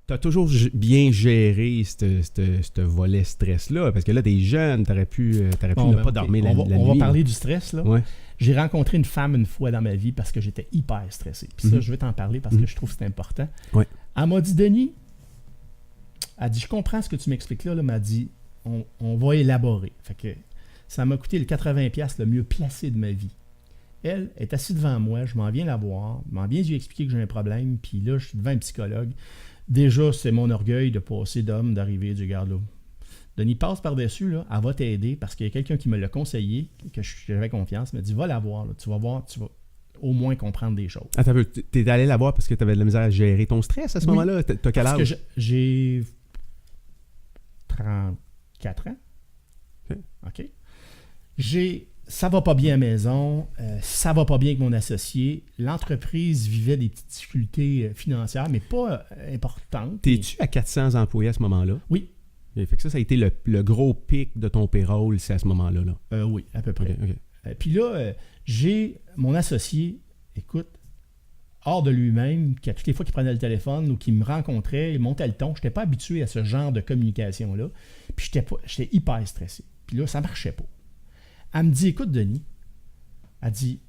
t'as toujours bien géré ce volet stress-là, parce que là, t'es jeune, t'aurais pu ne pas dormir la nuit. On va parler du stress, là. Ouais. J'ai rencontré une femme une fois dans ma vie parce que j'étais hyper stressé. Puis ça, je vais t'en parler parce que je trouve que c'est important. Ouais. Elle m'a dit, Denis, elle dit, je comprends ce que tu m'expliques là, elle m'a dit, on va élaborer. Fait que ça m'a coûté le 80$ le mieux placé de ma vie. Elle est assise devant moi, je m'en viens la voir, je m'en viens lui expliquer que j'ai un problème, puis là, je suis devant un psychologue. Déjà, c'est mon orgueil de passer d'homme, d'arriver du garde là. Denis, passe par-dessus, là, elle va t'aider parce qu'il y a quelqu'un qui me l'a conseillé, que j'avais confiance, me dit, va la voir, là, tu vas voir, tu vas au moins comprendre des choses. Attends, t'es allé la voir parce que t'avais de la misère à gérer ton stress à ce moment-là? T'as quel âge? Parce que j'ai 34 ans. OK. Ça va pas bien à la maison, ça va pas bien avec mon associé. L'entreprise vivait des petites difficultés financières, mais pas importantes. T'es-tu à 400 employés à ce moment-là? Oui. Et fait que ça a été le gros pic de ton payroll, c'est à ce moment-là. Là. Oui, à peu près. Okay. Puis là, j'ai mon associé, écoute, hors de lui-même, qui à toutes les fois qu'il prenait le téléphone ou qu'il me rencontrait, il montait le ton. Je n'étais pas habitué à ce genre de communication-là. Puis j'étais hyper stressé. Puis là, ça ne marchait pas. Elle me dit, écoute, Denis, elle dit,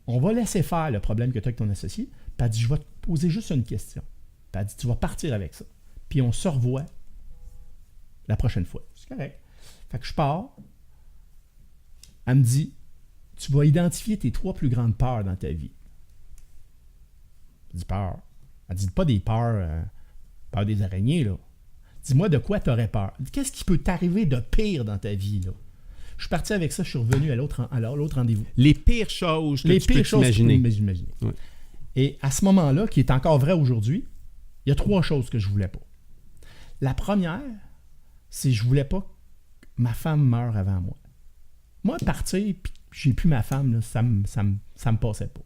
on va laisser faire le problème que tu as avec ton associé. Puis elle dit, je vais te poser juste une question. Puis elle dit, tu vas partir avec ça. Puis on se revoit la prochaine fois. C'est correct. Fait que je pars. Elle me dit, tu vas identifier tes 3 plus grandes peurs dans ta vie. Je dis peur. Elle dit pas des peurs, peur des araignées, là. Dis-moi de quoi tu aurais peur. Qu'est-ce qui peut t'arriver de pire dans ta vie, là? Je suis parti avec ça, je suis revenu à l'autre rendez-vous. Les pires choses que tu peux t'imaginer. Ouais. Et à ce moment-là, qui est encore vrai aujourd'hui, il y a 3 choses que je voulais pas. La première, c'est que je voulais pas que ma femme meure avant moi. Moi, partir, puis j'ai plus ma femme, là, ça me passait pas.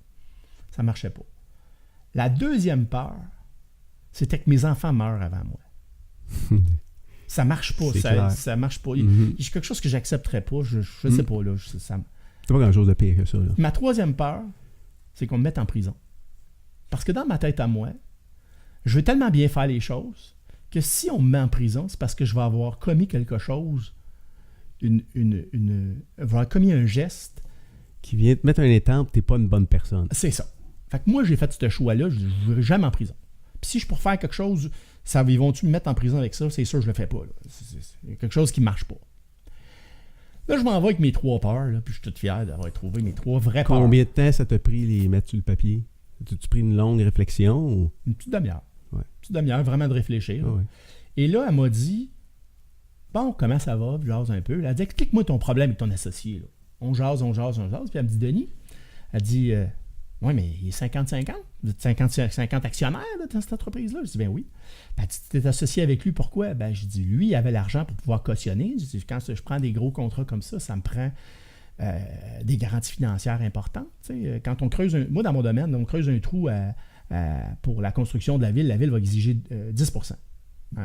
Ça marchait pas. La deuxième peur, c'était que mes enfants meurent avant moi. Ça marche pas. Ça marche pas. C'est quelque chose que j'accepterais pas. Je sais pas. Là, c'est pas grand-chose de pire que ça. Là. Ma troisième peur, c'est qu'on me mette en prison. Parce que dans ma tête à moi, je veux tellement bien faire les choses que si on me met en prison, c'est parce que je vais avoir commis quelque chose, avoir commis un geste qui vient te mettre un étampe, t'es pas une bonne personne. C'est ça. Fait que moi, j'ai fait ce choix-là, je ne vais jamais en prison. Puis si je pourrais faire quelque chose, ils vont-tu me mettre en prison avec ça? C'est sûr, je le fais pas. Là. C'est quelque chose qui ne marche pas. Là, je m'en vais avec mes 3 peurs, là, puis je suis tout fier d'avoir trouvé mes 3 vraies peurs. Combien de temps ça t'a pris les mettre sur le papier? As-tu pris une longue réflexion? Ou? Une petite demi-heure. Ouais. Une petite demi-heure, vraiment de réfléchir. Ouais. Et là, elle m'a dit, bon, comment ça va? Je jase un peu. Elle a dit, explique-moi ton problème avec ton associé. Là. On jase. Puis elle me dit, Denis, elle dit, oui, mais il est 50-50. Vous êtes 50 actionnaires là, dans cette entreprise-là. Je dis, ben oui. Ben, tu t'es associé avec lui, pourquoi? Ben, j'ai dit, lui, il avait l'argent pour pouvoir cautionner. Je dis, quand je prends des gros contrats comme ça me prend des garanties financières importantes. T'sais. Quand on creuse moi, dans mon domaine, on creuse un trou pour la construction de la ville va exiger 10%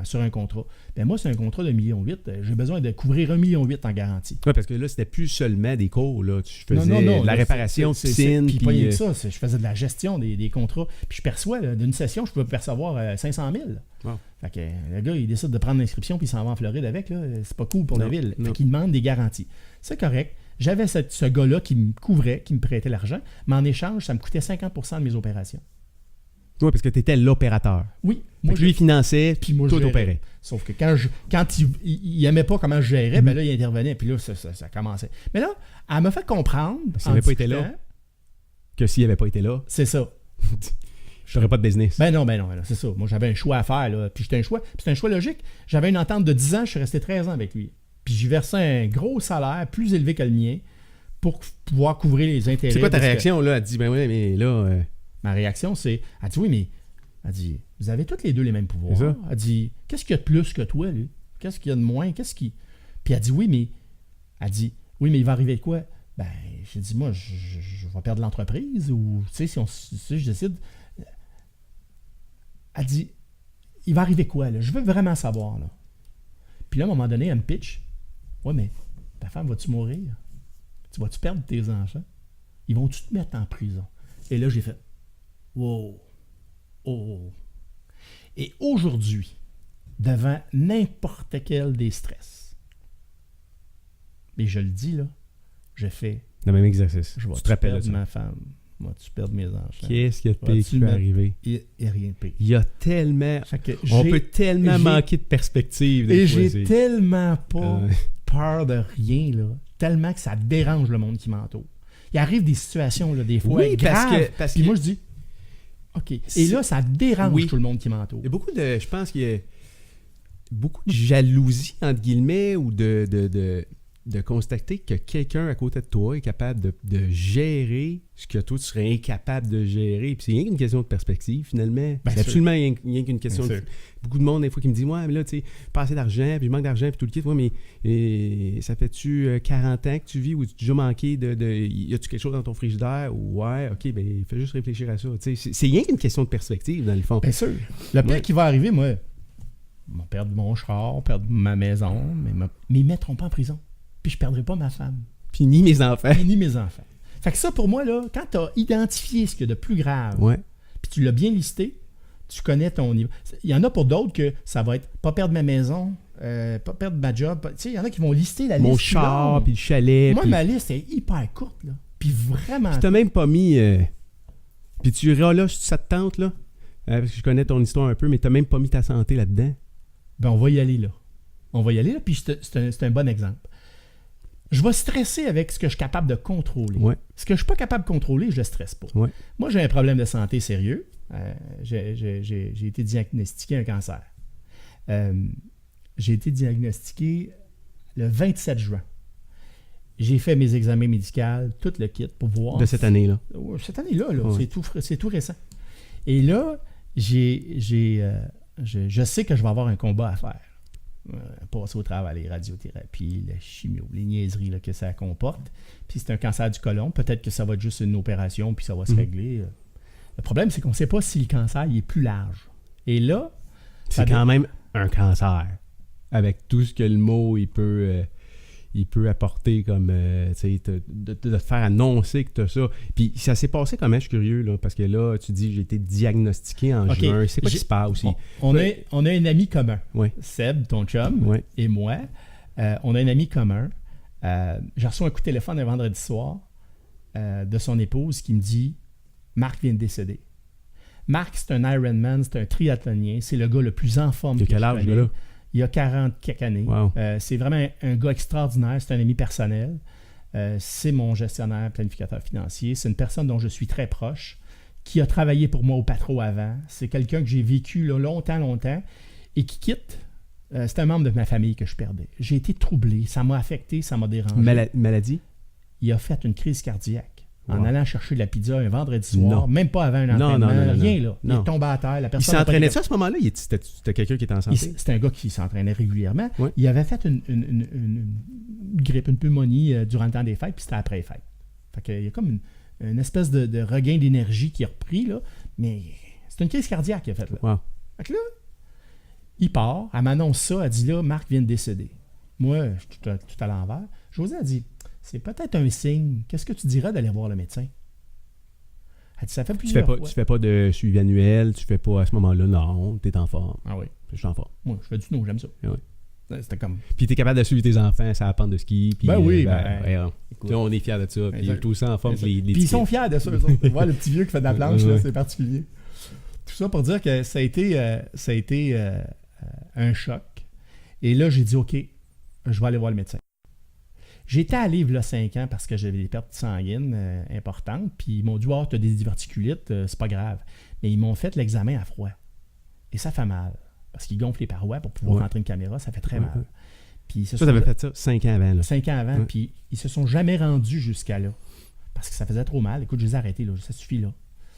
sur un contrat. Ben moi, c'est un contrat de 1,8 million. J'ai besoin de couvrir 1,8 million en garantie. Oui, parce que là, c'était plus seulement des cours. Là. Tu faisais non, de la réparation de piscine. Puis pas rien que ça. Je faisais de la gestion des contrats. Puis je perçois, là, d'une session, je peux percevoir 500 000. Wow. Fait que le gars, il décide de prendre l'inscription puis il s'en va en Floride avec. Là. C'est pas cool pour la ville. Fait qu'il demande des garanties. C'est correct. J'avais ce gars-là qui me couvrait, qui me prêtait l'argent, mais en échange, ça me coûtait 50% de mes opérations. Oui, parce que tu étais l'opérateur. Oui. Moi, lui, il finançait, puis moi, tout opérait. Sauf que quand il n'aimait pas comment je gérais, ben là, il intervenait, puis là, ça commençait. Mais là, elle m'a fait comprendre. S'il n'avait pas été là. Que s'il n'avait pas été là. C'est ça. Je n'aurais pas de business. Ben non, c'est ça. Moi, j'avais un choix à faire, là. Puis c'était un choix logique. J'avais une entente de 10 ans, je suis resté 13 ans avec lui. Puis j'ai versé un gros salaire, plus élevé que le mien, pour pouvoir couvrir les intérêts. C'est quoi ta réaction, là? Elle dit, ben oui, mais là... Ma réaction, c'est... Elle dit, oui, mais... Elle dit, vous avez tous les deux les mêmes pouvoirs. C'est ça. Elle dit, qu'est-ce qu'il y a de plus que toi, lui? Qu'est-ce qu'il y a de moins? Puis elle dit, oui, mais... Elle dit, oui, mais il va arriver de quoi? Ben, j'ai dit, moi, je vais perdre l'entreprise, ou, tu sais, si je décide... Elle dit, il va arriver quoi, là? Je veux vraiment savoir, là. Puis là, à un moment donné, elle me pitch. Ouais, mais ta femme, vas-tu mourir? Vas-tu perdre tes enfants? Ils vont-tu te mettre en prison? Et là, j'ai fait, wow. Oh. Et aujourd'hui, devant n'importe quel des stress, et je le dis là, je fais... Le même exercice. Je vais tu te rappelles de perdre ça. ma femme. Moi-tu perdre mes enfants. Qu'est-ce qu'il y a de pire qui peut arriver? Il n'y a rien de pire. Il y a tellement... Fait que On peut tellement manquer de perspective. Et j'ai tellement pas peur de rien, là. Tellement que ça dérange le monde qui m'entoure. Il arrive des situations, là, des fois, oui, graves. Parce puis que moi, je dis, OK. Et là, ça dérange tout le monde qui m'entoure. Il y a beaucoup de... Je pense qu'il y a beaucoup de jalousie, entre guillemets, ou de constater que quelqu'un à côté de toi est capable de gérer ce que toi, tu serais incapable de gérer. Puis c'est rien qu'une question de perspective, finalement. C'est absolument rien qu'une question de... Beaucoup de monde, des fois, qui me disent « Ouais, mais là, tu sais, pas assez d'argent, puis je manque d'argent, puis tout le kit. » Ouais, mais ça fait-tu 40 ans que tu vis ou tu as déjà manqué de... Y a-tu quelque chose dans ton frigidaire? Ouais, OK, ben fais juste réfléchir à ça. Tu sais, c'est rien qu'une question de perspective, dans le fond. Bien sûr. Le pire qui va arriver, moi, ils vont perdre mon char, perdre ma maison, mais ils ne mettront pas en prison. Puis je ne perdrai pas ma femme. Puis ni mes enfants. Ni mes enfants. Fait que ça, pour moi, là, quand tu as identifié ce qu'il y a de plus grave, puis tu l'as bien listé, tu connais ton niveau. Il y en a pour d'autres que ça va être pas perdre ma maison, pas perdre ma job. Tu sais, il y en a qui vont lister la liste. Mon char, puis le chalet. Moi, ma liste est hyper courte, là. Puis vraiment... Puis t'as même pas mis... Puis tu reloges ça te tente, là. Parce que je connais ton histoire un peu, mais t'as même pas mis ta santé là-dedans. Ben, on va y aller, là. Puis c'est un bon exemple. Je vais stresser avec ce que je suis capable de contrôler. Ouais. Ce que je ne suis pas capable de contrôler, je ne stresse pas. Ouais. Moi, j'ai un problème de santé sérieux. J'ai été diagnostiqué un cancer. J'ai été diagnostiqué le 27 juin. J'ai fait mes examens médicaux, tout le kit pour voir. De cette année-là. Cette année-là, c'est tout récent. Et là, je sais que je vais avoir un combat à faire. Passer au travail, les radiothérapies, la chimio, les niaiseries là, que ça comporte. Puis c'est un cancer du côlon. Peut-être que ça va être juste une opération puis ça va se régler. Le problème, c'est qu'on ne sait pas si le cancer il est plus large. Et là... C'est quand même un cancer. Avec tout ce que le mot il peut apporter comme de te faire annoncer que tu as ça. Puis ça s'est passé comment, je suis curieux, là, parce que là, tu dis j'ai été diagnostiqué en juin. C'est quoi qui se passe aussi? On a un ami commun. Oui. Seb, ton chum, et moi. On a un ami commun. J'ai reçu un coup de téléphone un vendredi soir de son épouse qui me dit « Marc vient de décéder. » Marc, c'est un Ironman, c'est un triathlonien. C'est le gars le plus en forme que je connais. Quel âge, ce gars-là? Il y a 40 quelques années. Wow. C'est vraiment un gars extraordinaire. C'est un ami personnel. C'est mon gestionnaire, planificateur financier. C'est une personne dont je suis très proche, qui a travaillé pour moi au Patro avant. C'est quelqu'un que j'ai vécu là, longtemps, et qui quitte. C'est un membre de ma famille que je perdais. J'ai été troublé. Ça m'a affecté, ça m'a dérangé. Maladie? Il a fait une crise cardiaque. Wow. En allant chercher de la pizza un vendredi soir, même pas avant un entraînement, rien là. Il est tombé à terre. La personne il s'entraînait-tu à ce moment-là? C'était quelqu'un qui était en santé? C'était un gars qui s'entraînait régulièrement. Oui. Il avait fait une grippe, une pneumonie durant le temps des fêtes, puis c'était après les fêtes. Fait qu'il y a comme une espèce de regain d'énergie qui a repris, là, mais c'est une crise cardiaque qu'il a faite là. Wow. Fait que là, il part, elle m'annonce ça, elle dit là, Marc vient de décéder. Moi, je suis tout à l'envers. Josée a dit, c'est peut-être un signe. Qu'est-ce que tu dirais d'aller voir le médecin? Elle dit, ça fait plusieurs fois. Tu fais pas de suivi annuel, tu fais pas à ce moment-là, non, t'es en forme. Ah oui. Je suis en forme. Moi, je fais du snow, j'aime ça. Oui. C'était comme... Puis t'es capable de suivre tes enfants à la pente de ski. Puis, écoute, on est fiers de ça. Puis tout ça en forme. Puis ils sont fiers de ça, eux autres. Ouais, le petit vieux qui fait de la planche, là, c'est particulier. Tout ça pour dire que ça a été un choc. Et là, j'ai dit, OK, je vais aller voir le médecin. J'étais allé il y a 5 ans parce que j'avais des pertes sanguines importantes. Puis ils m'ont dit, tu as des diverticulites, c'est pas grave. Mais ils m'ont fait l'examen à froid. Et ça fait mal. Parce qu'ils gonflent les parois pour pouvoir rentrer une caméra, ça fait très mal. Puis tu avais fait ça 5 ans avant. Là. 5 ans avant, puis ils se sont jamais rendus jusqu'à là. Parce que ça faisait trop mal. Écoute, je les ai arrêtés, là. Ça suffit là.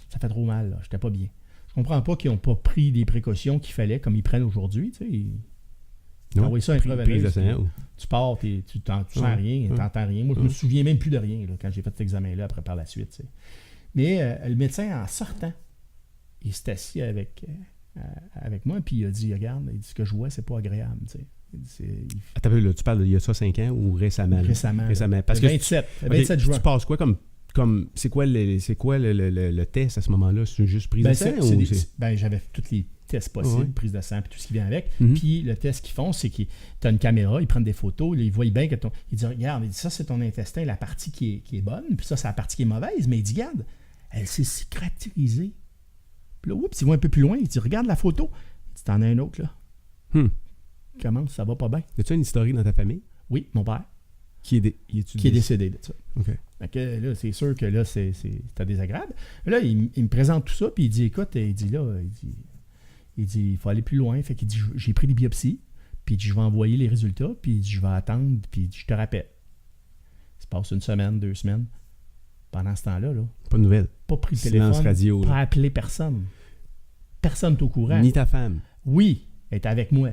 Ça fait trop mal, là. J'étais pas bien. Je comprends pas qu'ils n'ont pas pris des précautions qu'il fallait, comme ils prennent aujourd'hui. Tu sais. Non, ça, tu pars, tu sens rien, tu n'entends rien. Moi, je me souviens même plus de rien là, quand j'ai fait cet examen-là après par la suite. Tu sais. Mais le médecin, en sortant, il s'est assis avec moi, puis il a dit, regarde, il dit, ce que je vois, c'est pas agréable. Tu sais. Attends, là, tu parles d'il y a ça 5 ans ou récemment? Récemment. Parce le 27 juin. Tu passes quoi comme c'est quoi le test à ce moment-là? C'est juste prise de sang? J'avais tests possibles, Ouais. prise de sang, puis tout ce qui vient avec. Mhm. Puis le test qu'ils font, c'est qu'ils tu as une caméra, ils prennent des photos, là, ils voient bien que il dit regarde, il dit, ça c'est ton intestin, la partie qui est bonne, puis ça c'est la partie qui est mauvaise, mais il dit regarde, elle s'est cicatrisée. Puis là, oups, il va un peu plus loin, il dit regarde la photo. Il dit t'en as un autre là. Comment ça va pas bien? As-tu une historique dans ta famille Oui, mon père, qui est qui est décédé de ça. OK. Fait que là, c'est sûr que là, c'était désagréable. Là, il me présente tout ça, puis il dit écoute, il dit, il faut aller plus loin. Fait qu'il dit j'ai pris des biopsies, puis il dit, je vais envoyer les résultats, puis il dit, je vais attendre, puis il dit, je te rappelle. Il se passe 1 semaine, 2 semaines. Pendant ce temps-là, Pas de nouvelles. pas pris le Silence téléphone, radio, là. pas appelé personne. Personne n'est au courant. Ni ta femme. Oui, elle est avec moi.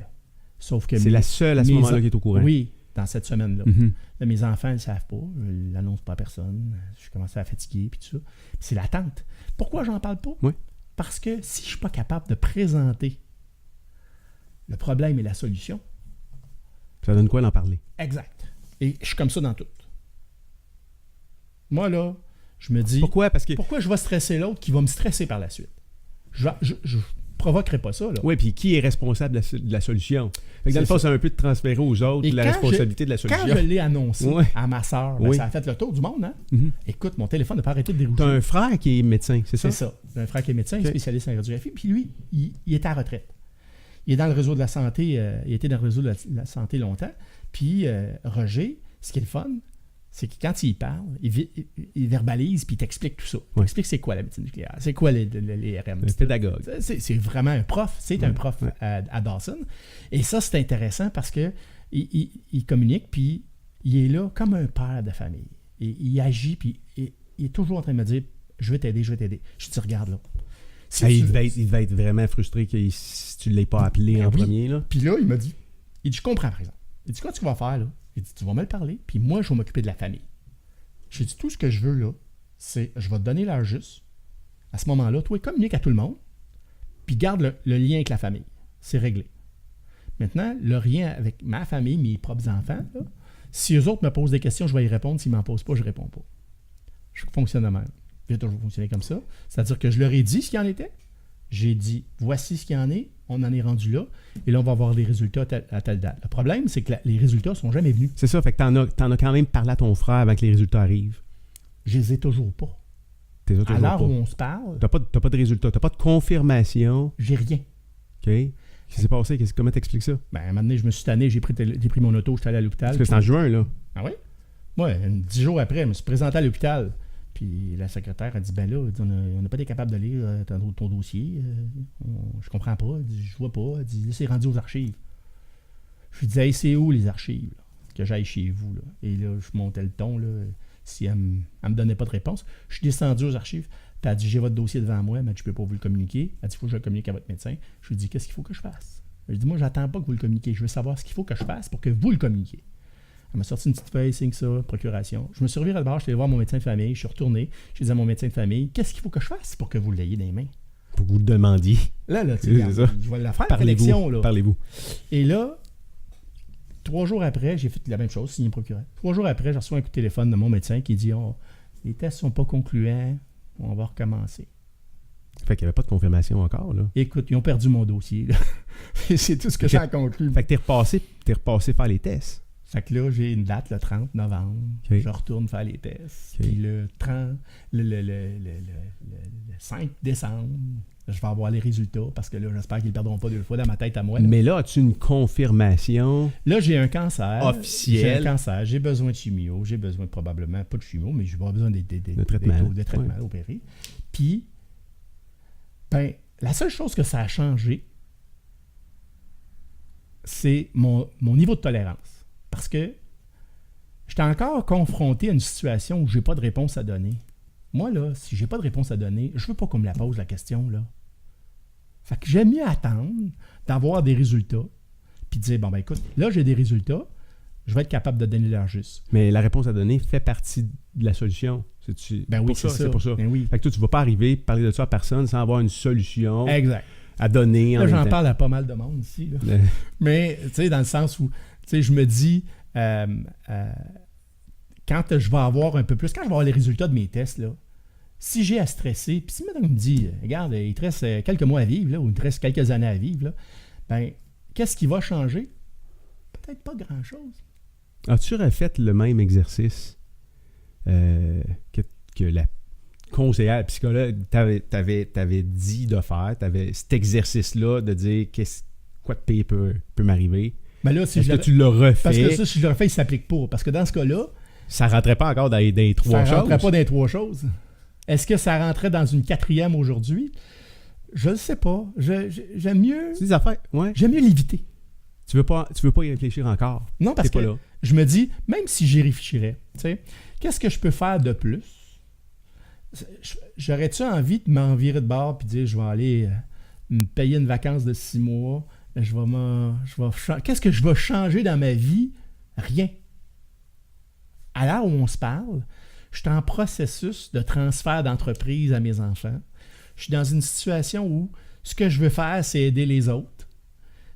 Sauf que C'est la seule à ce mes moment-là qui est au courant. Oui, dans cette semaine-là. Mhm. Là, mes enfants ne le savent pas. Je ne l'annonce pas à personne. Je commence à fatiguer puis tout ça. Puis c'est l'attente. Pourquoi j'en parle pas? Oui. Parce que si je ne suis pas capable de présenter le problème et la solution, Ça donne quoi d'en parler? exact. Et je suis comme ça dans tout. Moi, là, je me dis, Pourquoi? Parce que... pourquoi je vais stresser l'autre qui va me stresser par la suite? Je provoquerai pas ça, là. Oui, puis qui est responsable de la solution? Fait que dans le C'est fond, ça. c'est un peu de transférer aux autres Et la quand responsabilité de la solution. Quand je l'ai annoncé Ouais. à ma soeur, Oui. ça a fait le tour du monde, hein? Mhm. Écoute, mon téléphone n'a pas arrêté de dérouger. T'as un frère qui est médecin, c'est ça? C'est ça. J'ai un frère qui est médecin, Ok. spécialiste en radiographie, puis lui, il est à la retraite. Il est dans le réseau de la santé, il était dans le réseau de la santé longtemps. Puis Roger, ce qui est le fun, c'est que quand il parle, il verbalise, puis il t'explique tout ça. Il t'explique c'est quoi la médecine nucléaire, c'est quoi les RM. Un pédagogue. C'est vraiment un prof. C'est un prof ouais. à Dawson. Et ça, c'est intéressant parce que il communique, puis il est là comme un père de famille. Et il agit, puis il est toujours en train de me dire « Je vais t'aider, je vais t'aider. » Je dis « Regarde, là. » Il devait être vraiment frustré que si tu ne l'aies pas appelé en premier. Là. Puis là, il m'a dit « Je comprends, par exemple. » Il dit « Quoi tu vas faire, là? » Il dit « Tu vas me le parler, puis moi, je vais m'occuper de la famille. » J'ai dit « Tout ce que je veux, là, c'est je vais te donner l'heure juste. À ce moment-là, toi, communique à tout le monde, puis garde le lien avec la famille. C'est réglé. Maintenant, le lien avec ma famille, mes propres enfants, là, si eux autres me posent des questions, je vais y répondre. S'ils ne m'en posent pas, je ne réponds pas. Je fonctionne de même. J'ai toujours fonctionné comme ça. C'est-à-dire que je leur ai dit ce qu'il en était. J'ai dit, voici ce qu'il y en est. On en est rendu là. Et là, on va avoir des résultats à telle date. Le problème, c'est que les résultats ne sont jamais venus. C'est ça, fait que t'en as quand même parlé à ton frère avant que les résultats arrivent. Je les ai toujours pas. T'es À toujours l'heure pas. où on se parle, T'as pas de résultats, t'as pas de confirmation. j'ai rien. OK? Qu'est-ce qui s'est passé? Comment t'expliques ça? Ben, à un moment donné, je me suis tanné, j'ai pris mon auto, j'étais allé à l'hôpital. Parce que c'est en juin, là. Ah oui? Ouais, 10 jours après, je me suis présenté à l'hôpital. Puis la secrétaire a dit, ben là, on n'a pas été capable de lire ton dossier. Je comprends pas. Elle dit, je vois pas. Elle dit, là, c'est rendu aux archives. Je lui disais, hey, c'est où les archives? Là? Que j'aille chez vous. Là. Et là, je montais le ton. Là, si elle me donnait pas de réponse. Je suis descendu aux archives. Puis elle a dit, j'ai votre dossier devant moi. Elle m'a dit, je peux pas vous le communiquer. Elle a dit, il faut que je le communique à votre médecin. Je lui ai dit, qu'est-ce qu'il faut que je fasse? Je lui ai dit, moi, j'attends pas que vous le communiquiez. Je veux savoir ce qu'il faut que je fasse pour que vous le communiquiez. Elle m'a sorti une petite feuille, signe ça, procuration. Je me suis reviré à bord, je suis allé voir mon médecin de famille, je suis retourné, je dit à mon médecin de famille, qu'est-ce qu'il faut que je fasse pour que vous l'ayez dans les mains? Pour que vous le demandiez. Là, tu C'est regardes, ça. je vais la faire, l'élection, là. Parlez-vous. Et là, 3 jours après, j'ai fait la même chose, signé procureur. 3 jours après, j'ai reçu un coup de téléphone de mon médecin qui dit, les tests sont pas concluants, on va recommencer. Fait qu'il n'y avait pas de confirmation encore, là. Écoute, ils ont perdu mon dossier, là. C'est tout ce que j'ai à conclure. Fait que t'es repassé faire les tests. Fait que là, j'ai une date le 30 novembre. Okay. Je retourne faire les tests. Okay. Puis le 5 décembre, je vais avoir les résultats parce que là, j'espère qu'ils ne perdront pas 2 fois dans ma tête à moi. Là. Mais là, as-tu une confirmation Là, j'ai un cancer. officielle? J'ai un cancer. J'ai besoin de chimio. J'ai besoin probablement, pas de chimio, mais j'ai besoin de traitement opéré. Puis, ben, la seule chose que ça a changé, c'est mon niveau de tolérance. Parce que j'étais encore confronté à une situation où je n'ai pas de réponse à donner. Moi, là, si j'ai pas de réponse à donner, je veux pas qu'on me la pose, la question, là. Fait que j'aime mieux attendre d'avoir des résultats, puis dire, bon, ben écoute, là, j'ai des résultats, je vais être capable de donner l'heure juste. Mais la réponse à donner fait partie de la solution. Ben oui, c'est pour ça. Ben oui. Fait que toi, tu ne vas pas arriver parler de ça à personne sans avoir une solution Exact. à donner. Là, j'en parle à pas mal de monde ici. Là. Mais, tu sais, dans le sens où, tu sais, je me dis, quand je vais avoir un peu plus, quand je vais avoir les résultats de mes tests, là, si j'ai à stresser, puis si maintenant on me dit, regarde, il te reste quelques mois à vivre, là, ou il te reste quelques années à vivre, là, ben, qu'est-ce qui va changer? Peut-être pas grand-chose. As-tu refait le même exercice que la conseillère psychologue t'avait dit de faire? T'avais cet exercice-là de dire quoi de pire peut m'arriver? Ben là, si est-ce que tu l'as refait? Parce que ça, si je le refais, il ne s'applique pas. Parce que dans ce cas-là... Ça rentrait pas encore dans les trois choses? Ça rentrait pas dans les trois choses. Est-ce que ça rentrait dans une quatrième aujourd'hui? Je ne sais pas. J'aime mieux... C'est des affaires, ouais. J'aime mieux l'éviter. Tu veux pas y réfléchir encore? Non, parce T'es que pas là. Je me dis, même si j'y réfléchirais, tu sais, qu'est-ce que je peux faire de plus? J'aurais-tu envie de m'en virer de bord et dire, je vais aller me payer une vacance de 6 mois, qu'est-ce que je vais changer dans ma vie? Rien. À l'heure où on se parle, je suis en processus de transfert d'entreprise à mes enfants. Je suis dans une situation où ce que je veux faire, c'est aider les autres.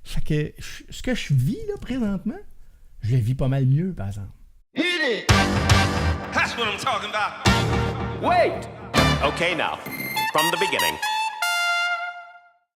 Fait que ce que je vis là présentement, je le vis pas mal mieux, par exemple. Hit it! That's what I'm talking about. Wait! Okay, now, from the beginning.